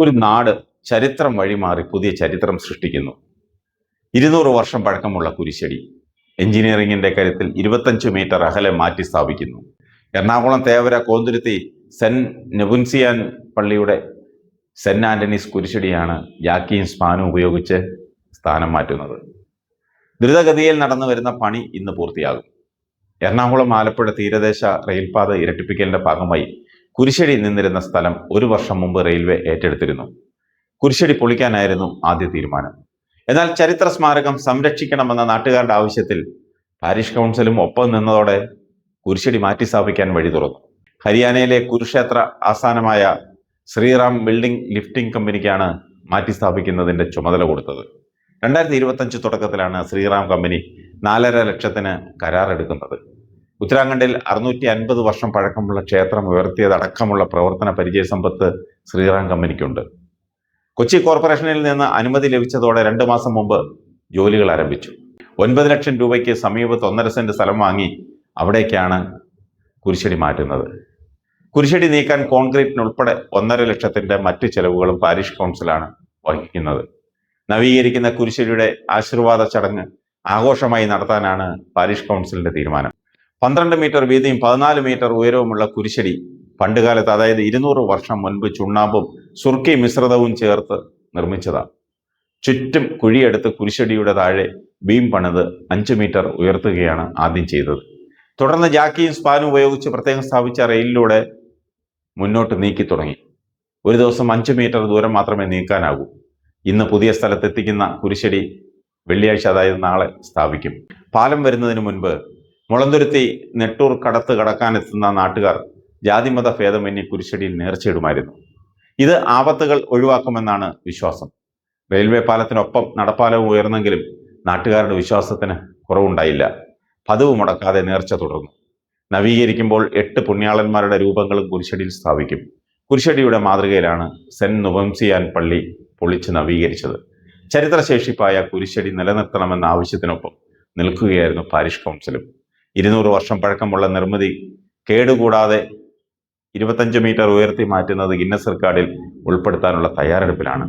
ഒരു നാട് ചരിത്രം വഴിമാറി പുതിയ ചരിത്രം സൃഷ്ടിക്കുന്നു. 200 വർഷം പഴക്കമുള്ള കുരിശടി എഞ്ചിനീയറിംഗിന്റെ കാര്യത്തിൽ 25 മീറ്റർ അകലെ മാറ്റി സ്ഥാപിക്കുന്നു. എറണാകുളം തേവര കോന്തുരുത്തി സെന്റ് നെബുൻസിയാൻ പള്ളിയുടെ സെന്റ് ആന്റണീസ് കുരിശടിയാണ് ജാക്കിയും സ്പാനും ഉപയോഗിച്ച് സ്ഥാനം മാറ്റുന്നത്. ദ്രുതഗതിയിൽ നടന്നു വരുന്ന പണി ഇന്ന് പൂർത്തിയാകും. എറണാകുളം ആലപ്പുഴ തീരദേശ റെയിൽപാത ഇരട്ടിപ്പിക്കലിന്റെ ഭാഗമായി കുരിശടി നിന്നിരുന്ന സ്ഥലം 1 വർഷം മുമ്പ് റെയിൽവേ ഏറ്റെടുത്തിരുന്നു. കുരിശടി പൊളിക്കാനായിരുന്നു ആദ്യ തീരുമാനം. എന്നാൽ ചരിത്ര സ്മാരകം സംരക്ഷിക്കണമെന്ന നാട്ടുകാരുടെ ആവശ്യത്തിൽ പാരിഷ് കൗൺസിലും ഒപ്പം നിന്നതോടെ കുരിശടി മാറ്റി സ്ഥാപിക്കാൻ വഴി തുറന്നു. ഹരിയാനയിലെ കുരുക്ഷേത്ര ആസ്ഥാനമായ ശ്രീറാം ബിൽഡിംഗ് ലിഫ്റ്റിംഗ് കമ്പനിക്കാണ് മാറ്റി സ്ഥാപിക്കുന്നതിന്റെ ചുമതല കൊടുത്തത്. 2025 തുടക്കത്തിലാണ് ശ്രീറാം കമ്പനി 4.5 ലക്ഷത്തിന് കരാറെടുക്കുന്നത്. ഉത്തരാഖണ്ഡിൽ 650 വർഷം പഴക്കമുള്ള ക്ഷേത്രം ഉയർത്തിയതടക്കമുള്ള പ്രവർത്തന പരിചയസമ്പത്ത് ശ്രീറാം കമ്പനിക്കുണ്ട്. കൊച്ചി കോർപ്പറേഷനിൽ നിന്ന് അനുമതി ലഭിച്ചതോടെ 2 മാസം മുമ്പ് ജോലികൾ ആരംഭിച്ചു. 9 ലക്ഷം രൂപയ്ക്ക് സമീപത്ത് 1.5 സെന്റ് സ്ഥലം വാങ്ങി അവിടേക്കാണ് കുരിശടി മാറ്റുന്നത്. കുരിശടി നീക്കാൻ കോൺക്രീറ്റിനുൾപ്പെടെ 1.5 ലക്ഷത്തിന്റെ മറ്റ് ചെലവുകളും പാരിഷ് കൗൺസിലാണ് വഹിക്കുന്നത്. നവീകരിക്കുന്ന കുരിശടിയുടെ ആശീർവാദ ചടങ്ങ് ആഘോഷമായി നടത്താനാണ് പാരിഷ് കൗൺസിലിന്റെ തീരുമാനം. 12 മീറ്റർ വീതിയും 14 മീറ്റർ ഉയരവുമുള്ള കുരിശടി പണ്ടുകാലത്ത്, അതായത് 200 വർഷം മുൻപ് ചുണ്ണാമ്പും സുർക്കി മിശ്രിതവും ചേർത്ത് നിർമ്മിച്ചതാണ്. ചുറ്റും കുഴിയെടുത്ത് കുരിശടിയുടെ താഴെ ബീം പണിത് 5 മീറ്റർ ഉയർത്തുകയാണ് ആദ്യം ചെയ്തത്. തുടർന്ന് ജാക്കിയും സ്പാനും ഉപയോഗിച്ച് പ്രത്യേകം സ്ഥാപിച്ച റെയിലിലൂടെ മുന്നോട്ട് നീക്കി തുടങ്ങി. ഒരു ദിവസം 5 മീറ്റർ ദൂരം മാത്രമേ നീക്കാനാകൂ. ഇന്ന് പുതിയ സ്ഥലത്തെത്തിക്കുന്ന കുരിശടി വെള്ളിയാഴ്ച, അതായത് നാളെ സ്ഥാപിക്കും. പാലം വരുന്നതിന് മുൻപ് മുളന്തുരുത്തി നെട്ടൂർ കടത്ത് കടക്കാനെത്തുന്ന നാട്ടുകാർ ജാതിമത ഭേദമന്യേ കുരിശടിയിൽ നേർച്ചയിടുമായിരുന്നു. ഇത് ആപത്തുകൾ ഒഴിവാക്കുമെന്നാണ് വിശ്വാസം. റെയിൽവേ പാലത്തിനൊപ്പം നടപ്പാലവും ഉയർന്നെങ്കിലും നാട്ടുകാരുടെ വിശ്വാസത്തിന് കുറവുണ്ടായില്ല. പതിവ് മുടക്കാതെ നേർച്ച തുടർന്നു. നവീകരിക്കുമ്പോൾ 8 പുണ്യാളന്മാരുടെ രൂപങ്ങളും കുരിശടിയിൽ സ്ഥാപിക്കും. കുരിശടിയുടെ മാതൃകയിലാണ് സെന്റ് നെബുൻസിയാൻ പള്ളി പൊളിച്ച് നവീകരിച്ചത്. ചരിത്രശേഷിപ്പായ കുരിശടി നിലനിർത്തണമെന്ന ആവശ്യത്തിനൊപ്പം നിൽക്കുകയായിരുന്നു പാരിഷ് കൗൺസിലും. 200 വർഷം പഴക്കമുള്ള നിർമ്മിതി കേടുകൂടാതെ 25 മീറ്റർ ഉയർത്തി മാറ്റുന്നത് ഗിന്നസ് റെക്കോർഡിൽ ഉൾപ്പെടുത്താനുള്ള തയ്യാറെടുപ്പിലാണ്.